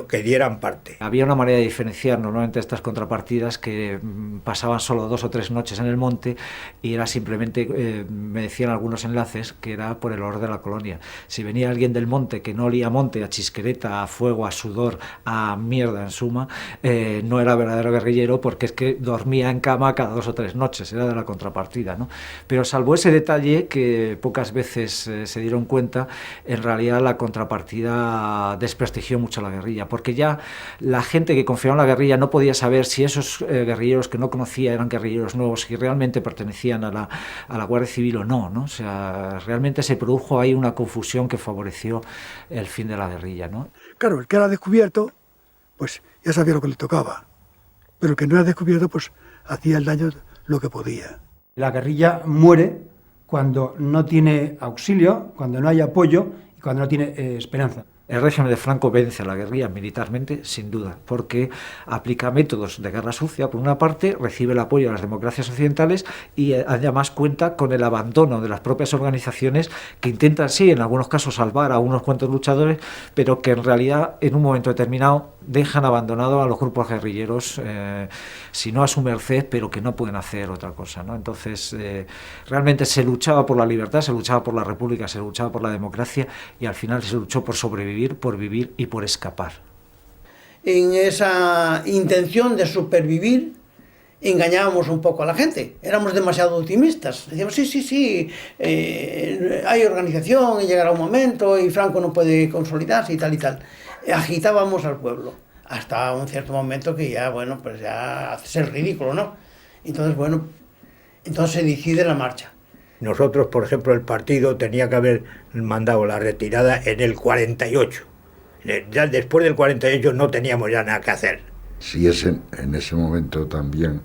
Speaker 7: que dieran parte.
Speaker 2: Había una manera de diferenciar normalmente estas contrapartidas que pasaban solo 2 o 3 noches en el monte y era simplemente, me decían algunos enlaces, que era por el olor de la colonia. Si venía alguien del monte que no olía a monte, a chisquereta, a fuego, a sudor, a mierda en suma, no era verdadero guerrillero porque es que dormía en cama cada 2 o 3 noches, era de la contrapartida, ¿no? Pero salvo ese detalle que pocas veces se dieron cuenta, en realidad la contrapartida desprestigió mucho la guerrilla, porque ya la gente que confiaba en la guerrilla no podía saber si esos guerrilleros que no conocía eran guerrilleros nuevos, si realmente pertenecían a la Guardia Civil o no, ¿no? O sea, realmente se produjo ahí una confusión que favoreció el fin de la guerrilla, ¿no?
Speaker 8: Claro, el que era descubierto, pues ya sabía lo que le tocaba, pero el que no era descubierto, pues hacía el daño lo que podía.
Speaker 5: La guerrilla muere cuando no tiene auxilio, cuando no hay apoyo y cuando no tiene esperanza.
Speaker 2: El régimen de Franco vence a la guerrilla militarmente, sin duda, porque aplica métodos de guerra sucia, por una parte, recibe el apoyo de las democracias occidentales y además cuenta con el abandono de las propias organizaciones que intentan, sí, en algunos casos salvar a unos cuantos luchadores, pero que en realidad, en un momento determinado, dejan abandonado a los grupos guerrilleros, si no a su merced, pero que no pueden hacer otra cosa, ¿no? Entonces, realmente se luchaba por la libertad, se luchaba por la república, se luchaba por la democracia y al final se luchó por sobrevivir, por vivir y por escapar.
Speaker 6: En esa intención de supervivir, engañábamos un poco a la gente, éramos demasiado optimistas, decíamos sí, hay organización y llegará un momento y Franco no puede consolidarse y tal, agitábamos al pueblo, hasta un cierto momento que ya, bueno, pues ya haces el ridículo, ¿no? Entonces se decide la marcha.
Speaker 7: Nosotros, por ejemplo, el partido tenía que haber mandado la retirada en el 48. Ya después del 48 no teníamos ya nada que hacer.
Speaker 4: Sí, en ese momento también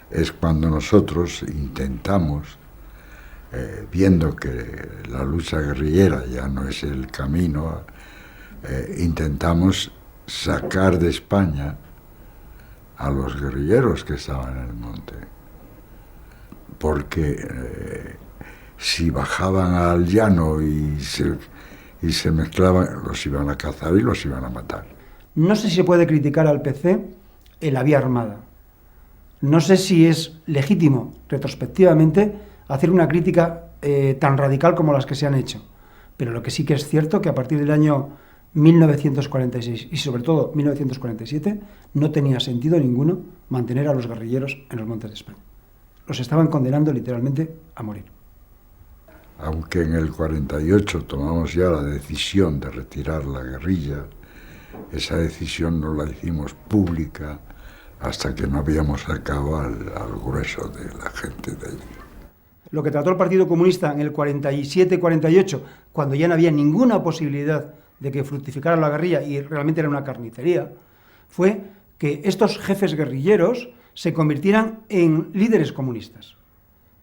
Speaker 4: es cuando nosotros intentamos, viendo que la lucha guerrillera ya no es el camino, intentamos sacar de España a los guerrilleros que estaban en el monte. Porque si bajaban al llano y se mezclaban, los iban a cazar y los iban a matar.
Speaker 5: No sé si se puede criticar al PC en la vía armada. No sé si es legítimo, retrospectivamente, hacer una crítica tan radical como las que se han hecho, pero lo que sí que es cierto que a partir del año 1946 y sobre todo 1947 no tenía sentido ninguno mantener a los guerrilleros en los montes de España. Los estaban condenando literalmente a morir.
Speaker 4: Aunque en el 48 tomamos ya la decisión de retirar la guerrilla, esa decisión no la hicimos pública hasta que no habíamos sacado al grueso de la gente de allí.
Speaker 5: Lo que trató el Partido Comunista en el 47-48, cuando ya no había ninguna posibilidad de que fructificara la guerrilla y realmente era una carnicería, fue que estos jefes guerrilleros se convirtieran en líderes comunistas.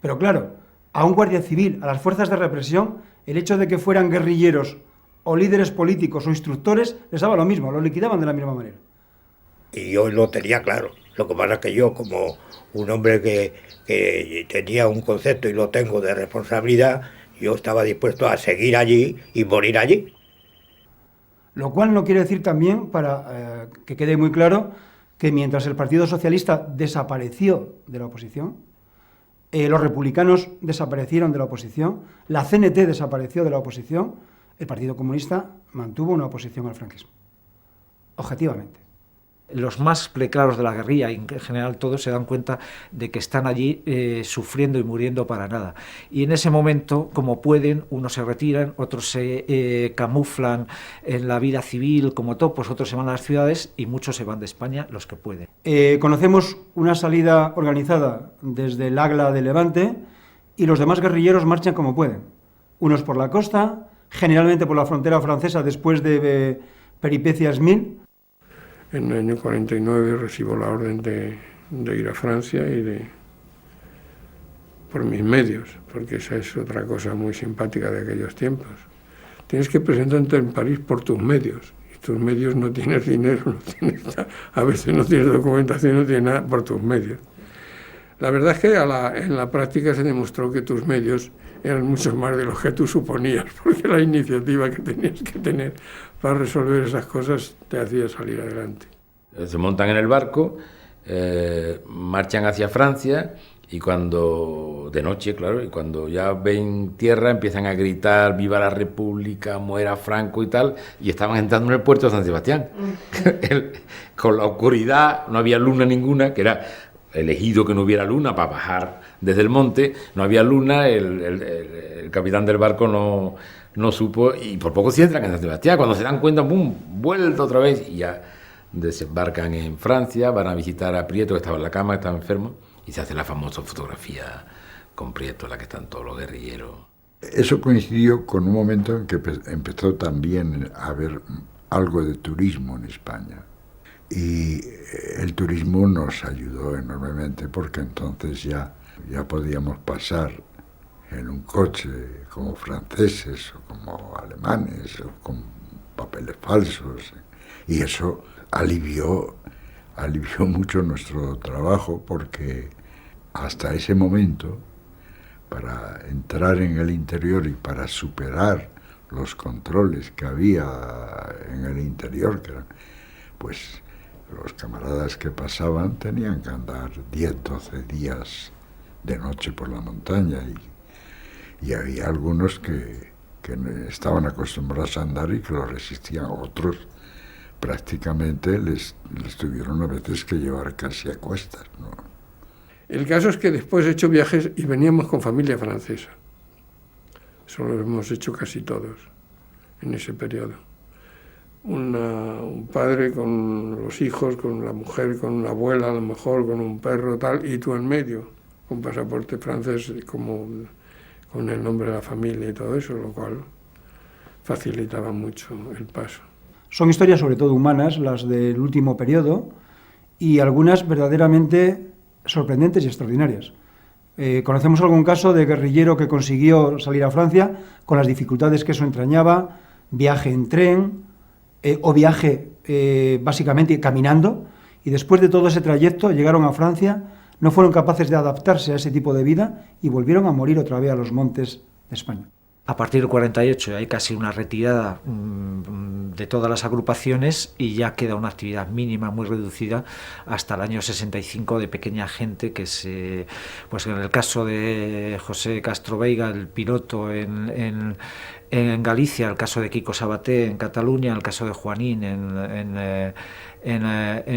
Speaker 5: Pero claro, a un guardia civil, a las fuerzas de represión, el hecho de que fueran guerrilleros o líderes políticos o instructores les daba lo mismo, lo liquidaban de la misma manera.
Speaker 7: Y yo lo tenía claro. Lo que pasa es que yo, como un hombre que tenía un concepto y lo tengo de responsabilidad, yo estaba dispuesto a seguir allí y morir allí.
Speaker 5: Lo cual no quiere decir también, para que quede muy claro, que mientras el Partido Socialista desapareció de la oposición, los republicanos desaparecieron de la oposición, la CNT desapareció de la oposición, el Partido Comunista mantuvo una oposición al franquismo, objetivamente.
Speaker 2: Los más preclaros de la guerrilla, y en general todos, se dan cuenta de que están allí sufriendo y muriendo para nada. Y en ese momento, como pueden, unos se retiran, otros se camuflan en la vida civil, como todo, pues otros se van a las ciudades y muchos se van de España, los que pueden.
Speaker 5: Conocemos una salida organizada desde el Agla de Levante y los demás guerrilleros marchan como pueden. Unos por la costa, generalmente por la frontera francesa después de peripecias mil.
Speaker 10: En el año 49 recibo la orden de ir a Francia por mis medios, porque esa es otra cosa muy simpática de aquellos tiempos. Tienes que presentarte en París por tus medios, y tus medios no tienes dinero, a veces no tienes documentación, no tienes nada por tus medios. La verdad es que en la práctica se demostró que tus medios eran mucho más de los que tú suponías, porque la iniciativa que tenías que tener para resolver esas cosas te hacía salir adelante.
Speaker 3: Se montan en el barco, marchan hacia Francia y cuando, de noche, claro, y cuando ya ven tierra empiezan a gritar ¡Viva la República! ¡Muera Franco! Y tal, y estaban entrando en el puerto de San Sebastián. Con la oscuridad, no había luna ninguna, que era elegido que no hubiera luna para bajar desde el monte, no había luna, el capitán del barco no supo, y por poco se entran en San Sebastián, cuando se dan cuenta, ¡pum!, vuelta otra vez, y ya desembarcan en Francia, van a visitar a Prieto, que estaba en la cama, que estaba enfermo, y se hace la famosa fotografía con Prieto, en la que están todos los guerrilleros.
Speaker 4: Eso coincidió con un momento en que empezó también a haber algo de turismo en España. Y el turismo nos ayudó enormemente porque entonces ya podíamos pasar en un coche como franceses o como alemanes o con papeles falsos. Y eso alivió mucho nuestro trabajo porque hasta ese momento, para entrar en el interior y para superar los controles que había en el interior, que eran, pues los camaradas que pasaban tenían que andar 10, 12 días de noche por la montaña y había algunos que estaban acostumbrados a andar y que lo resistían. Otros prácticamente les tuvieron a veces que llevar casi a cuestas, ¿no?
Speaker 10: El caso es que después he hecho viajes y veníamos con familia francesa. Eso lo hemos hecho casi todos en ese periodo. Un padre con los hijos, con la mujer, con la abuela, a lo mejor, con un perro, tal, y tú en medio, con pasaporte francés, como con el nombre de la familia y todo eso, lo cual facilitaba mucho el paso.
Speaker 5: Son historias sobre todo humanas, las del último periodo, y algunas verdaderamente sorprendentes y extraordinarias. Conocemos algún caso de guerrillero que consiguió salir a Francia con las dificultades que eso entrañaba, viaje en tren o viaje básicamente caminando, y después de todo ese trayecto llegaron a Francia, no fueron capaces de adaptarse a ese tipo de vida y volvieron a morir otra vez a los montes de España.
Speaker 2: A partir del 48 hay casi una retirada de todas las agrupaciones y ya queda una actividad mínima muy reducida hasta el año 65 de pequeña gente que se, pues en el caso de José Castro Veiga, el piloto en Galicia, el caso de Kiko Sabaté en Cataluña, el caso de Juanín en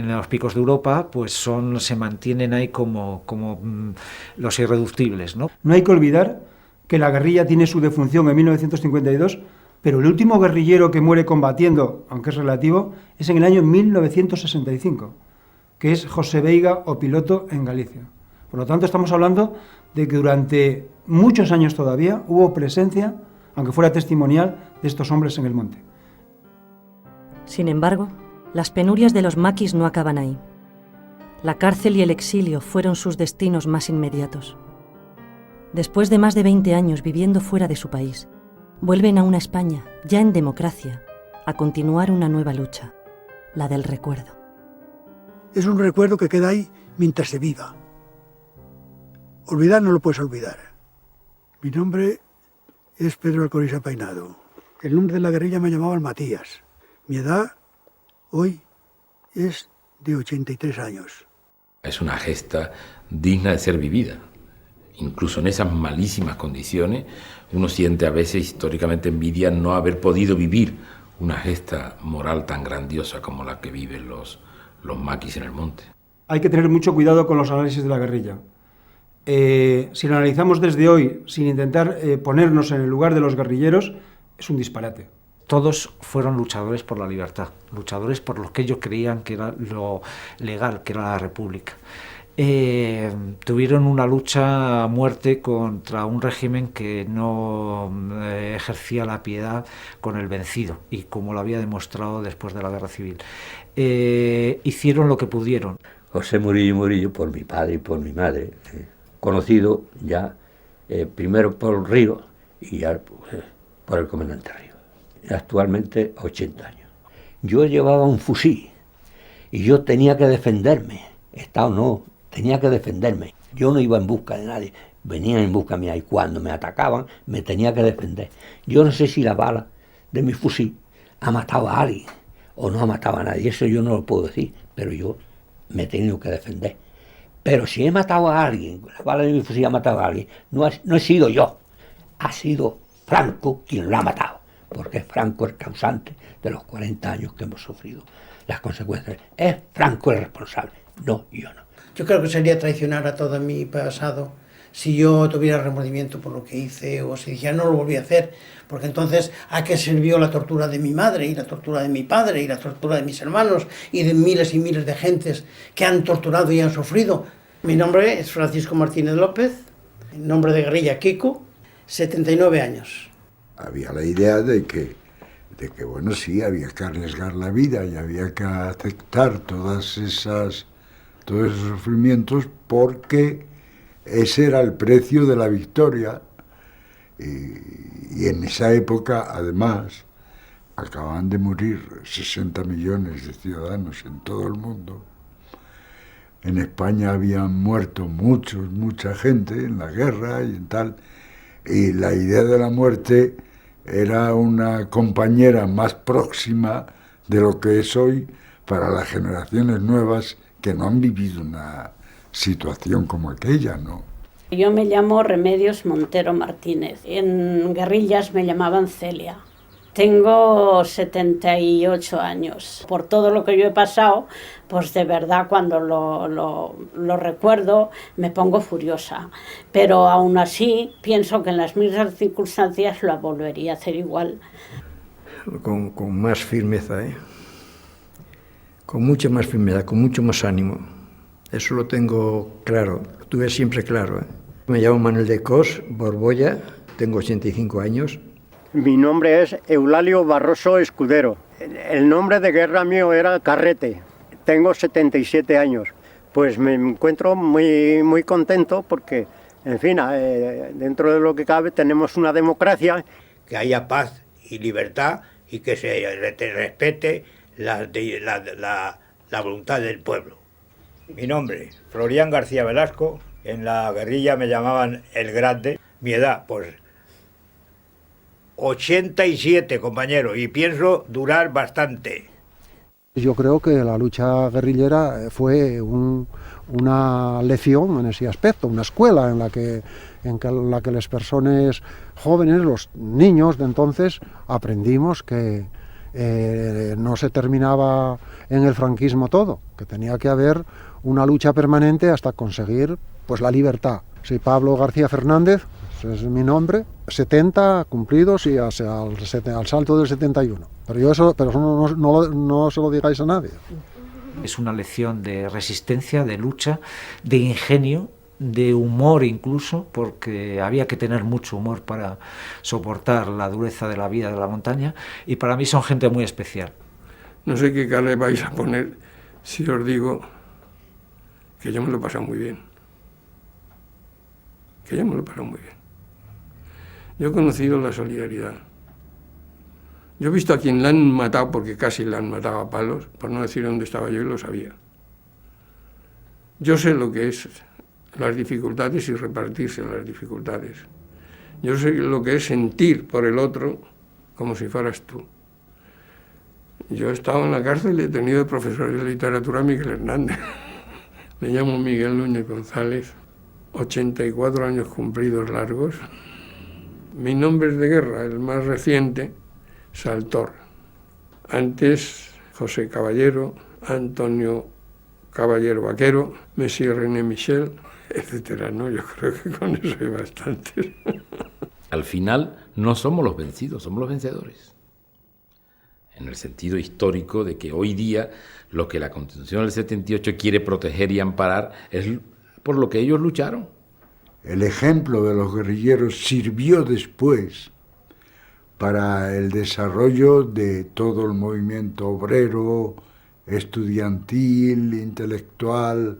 Speaker 2: los picos de Europa, pues se mantienen ahí como los irreductibles, ¿no?
Speaker 5: No hay que olvidar que la guerrilla tiene su defunción en 1952, pero el último guerrillero que muere combatiendo, aunque es relativo, es en el año 1965, que es José Veiga o piloto en Galicia. Por lo tanto, estamos hablando de que durante muchos años todavía hubo presencia, aunque fuera testimonial, de estos hombres en el monte.
Speaker 1: Sin embargo, las penurias de los maquis no acaban ahí. La cárcel y el exilio fueron sus destinos más inmediatos. Después de más de 20 años viviendo fuera de su país, vuelven a una España, ya en democracia, a continuar una nueva lucha, la del recuerdo.
Speaker 8: Es un recuerdo que queda ahí mientras se viva. Olvidar no lo puedes olvidar. Mi nombre es Pedro Alcoriza Peinado. El nombre de la guerrilla me llamaban Matías. Mi edad hoy es de 83 años.
Speaker 3: Es una gesta digna de ser vivida. Incluso en esas malísimas condiciones, uno siente a veces históricamente envidia no haber podido vivir una gesta moral tan grandiosa como la que viven los maquis en el monte.
Speaker 5: Hay que tener mucho cuidado con los análisis de la guerrilla. Si lo analizamos desde hoy, sin intentar ponernos en el lugar de los guerrilleros, es un disparate.
Speaker 2: Todos fueron luchadores por la libertad, luchadores por lo que ellos creían que era lo legal, que era la república. Tuvieron una lucha a muerte contra un régimen que no ejercía la piedad con el vencido, y como lo había demostrado después de la guerra civil. Hicieron lo que pudieron.
Speaker 9: José Murillo, por mi padre y por mi madre, conocido ya primero por Río y ya por el comandante Río. Actualmente 80 años. Yo llevaba un fusil y yo tenía que defenderme, Estado no, tenía que defenderme. Yo no iba en busca de nadie, venían en busca mía y cuando me atacaban me tenía que defender. Yo no sé si la bala de mi fusil ha matado a alguien o no ha matado a nadie, eso yo no lo puedo decir, pero yo me he tenido que defender. Pero si he matado a alguien, la bala de mi fusil ha matado a alguien, no he sido yo, ha sido Franco quien lo ha matado, porque Franco es causante de los 40 años que hemos sufrido las consecuencias. Es Franco el responsable, no yo no.
Speaker 6: Yo creo que sería traicionar a todo mi pasado si yo tuviera remordimiento por lo que hice o si dijera no lo volví a hacer, porque entonces ¿a qué sirvió la tortura de mi madre y la tortura de mi padre y la tortura de mis hermanos y de miles y miles de gentes que han torturado y han sufrido? Mi nombre es Francisco Martínez López, nombre de guerrilla Kiko, 79 años.
Speaker 4: Había la idea de que bueno, sí, había que arriesgar la vida y había que aceptar todos esos sufrimientos porque ese era el precio de la victoria. Y en esa época, además, acababan de morir 60 millones de ciudadanos en todo el mundo. En España habían muerto mucha gente en la guerra y en tal, y la idea de la muerte era una compañera más próxima de lo que es hoy para las generaciones nuevas que no han vivido una situación como aquella, ¿no?
Speaker 12: Yo me llamo Remedios Montero Martínez. En guerrillas me llamaban Celia. Tengo 78 años. Por todo lo que yo he pasado, pues de verdad cuando lo recuerdo me pongo furiosa. Pero aún así pienso que en las mismas circunstancias lo volvería a hacer igual.
Speaker 11: Con más firmeza, con mucha más firmeza, con mucho más ánimo. Eso lo tengo claro, lo tuve siempre claro. Me llamo Manuel de Cos, Borbolla, tengo 85 años.
Speaker 13: Mi nombre es Eulalio Barroso Escudero. El nombre de guerra mío era Carrete. Tengo 77 años. Pues me encuentro muy contento porque, en fin, dentro de lo que cabe tenemos una democracia.
Speaker 7: Que haya paz y libertad y que se respete la voluntad del pueblo. Mi nombre, Florián García Velasco. En la guerrilla me llamaban El Grande. Mi edad, pues 87, compañero, y pienso durar bastante.
Speaker 14: Yo creo que la lucha guerrillera fue una lección en ese aspecto, una escuela en la que las personas jóvenes, los niños de entonces, aprendimos que no se terminaba en el franquismo todo, que tenía que haber una lucha permanente hasta conseguir pues la libertad. Soy Pablo García Fernández, ese es mi nombre, 70 cumplidos y al salto del 71. Pero eso no se lo digáis a nadie.
Speaker 2: Es una lección de resistencia, de lucha, de ingenio, de humor incluso, porque había que tener mucho humor para soportar la dureza de la vida de la montaña, y para mí son gente muy especial.
Speaker 10: No sé qué cara le vais a poner si os digo que yo me lo he pasado muy bien. Que yo me lo he pasado muy bien. Yo he conocido la solidaridad. Yo he visto a quien la han matado, porque casi la han matado a palos, por no decir dónde estaba yo, y lo sabía. Yo sé lo que es las dificultades y repartirse las dificultades. Yo sé lo que es sentir por el otro como si fueras tú. Yo he estado en la cárcel y he tenido de profesor de literatura a Miguel Hernández. Me llamo Miguel Núñez González, 84 años cumplidos largos. Mi nombre es de guerra, el más reciente, Saltor. Antes, José Caballero, Antonio Caballero Vaquero, Monsieur René Michel, etcétera, ¿no? Yo creo que con eso hay bastantes.
Speaker 3: Al final no somos los vencidos, somos los vencedores. En el sentido histórico de que hoy día lo que la Constitución del 78 quiere proteger y amparar es por lo que ellos lucharon.
Speaker 4: El ejemplo de los guerrilleros sirvió después para el desarrollo de todo el movimiento obrero, estudiantil, intelectual.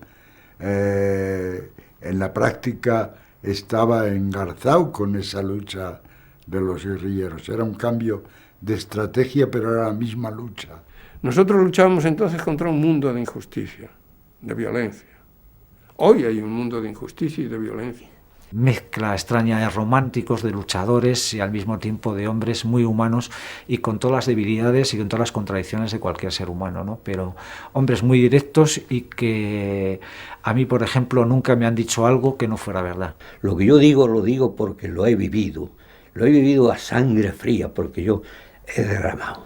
Speaker 4: En la práctica estaba engarzado con esa lucha de los guerrilleros. Era un cambio de estrategia, pero era la misma lucha.
Speaker 10: Nosotros luchábamos entonces contra un mundo de injusticia, de violencia. Hoy hay un mundo de injusticia y de violencia.
Speaker 2: Mezcla extraña de románticos, de luchadores y al mismo tiempo de hombres muy humanos y con todas las debilidades y con todas las contradicciones de cualquier ser humano, ¿no? Pero hombres muy directos y que a mí, por ejemplo, nunca me han dicho algo que no fuera verdad.
Speaker 9: Lo que yo digo, lo digo porque lo he vivido a sangre fría, porque yo he derramado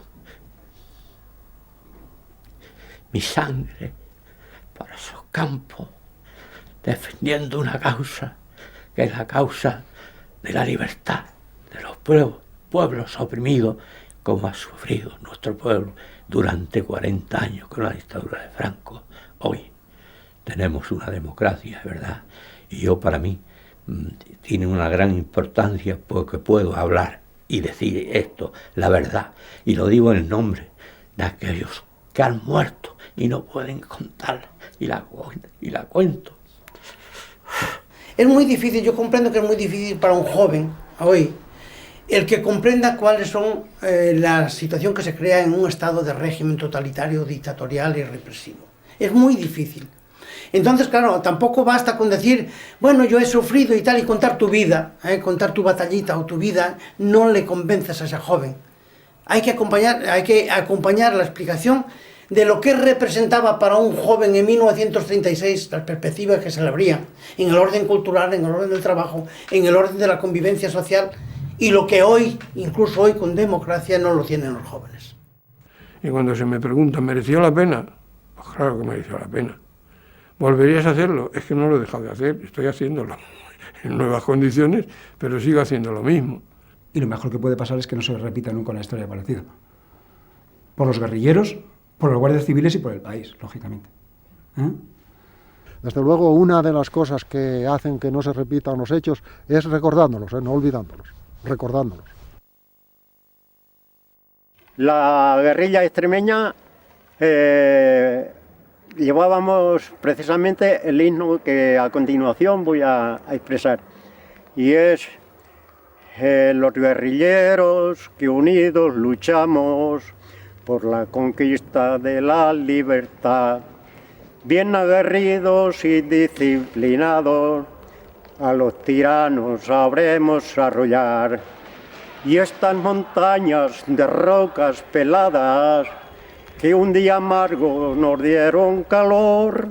Speaker 9: mi sangre para esos campos, defendiendo una causa que es la causa de la libertad de los pueblos oprimidos, como ha sufrido nuestro pueblo durante 40 años con la dictadura de Franco. Hoy tenemos una democracia, ¿verdad? Y yo, para mí, tiene una gran importancia porque puedo hablar y decir esto, la verdad, y lo digo en nombre de aquellos que han muerto y no pueden contarla, y la cuento.
Speaker 6: Es muy difícil, yo comprendo que es muy difícil para un joven hoy el que comprenda cuáles son la situación que se crea en un estado de régimen totalitario, dictatorial y represivo. Es muy difícil. Entonces, claro, tampoco basta con decir, bueno, yo he sufrido y tal, y contar tu vida, contar tu batallita o tu vida, no le convences a ese joven. Hay que acompañar la explicación de lo que representaba para un joven en 1936 las perspectivas que se le abrían en el orden cultural, en el orden del trabajo, en el orden de la convivencia social, y lo que hoy, incluso hoy con democracia, no lo tienen los jóvenes.
Speaker 10: Y cuando se me pregunta, ¿mereció la pena? Pues claro que mereció la pena. ¿Volverías a hacerlo? Es que no lo he dejado de hacer, estoy haciéndolo en nuevas condiciones, pero sigo haciendo lo mismo.
Speaker 5: Y lo mejor que puede pasar es que no se repita nunca una historia parecida. Por los guerrilleros, por los guardias civiles y por el país, lógicamente.
Speaker 14: Desde luego, una de las cosas que hacen que no se repitan los hechos es recordándolos, no olvidándolos, recordándolos.
Speaker 13: La guerrilla extremeña llevábamos precisamente el himno que a continuación voy a expresar, y es los guerrilleros que unidos luchamos por la conquista de la libertad, bien aguerridos y disciplinados, a los tiranos sabremos arrollar, y estas montañas de rocas peladas que un día amargo nos dieron calor,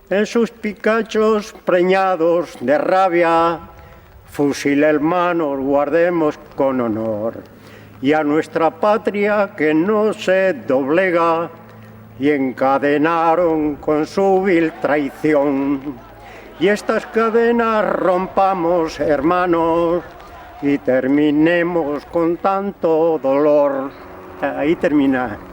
Speaker 13: en sus picachos preñados de rabia, fusil hermanos guardemos con honor, y a nuestra patria que no se doblega, y encadenaron con su vil traición. Y estas cadenas rompamos, hermanos, y terminemos con tanto dolor. Ahí termina.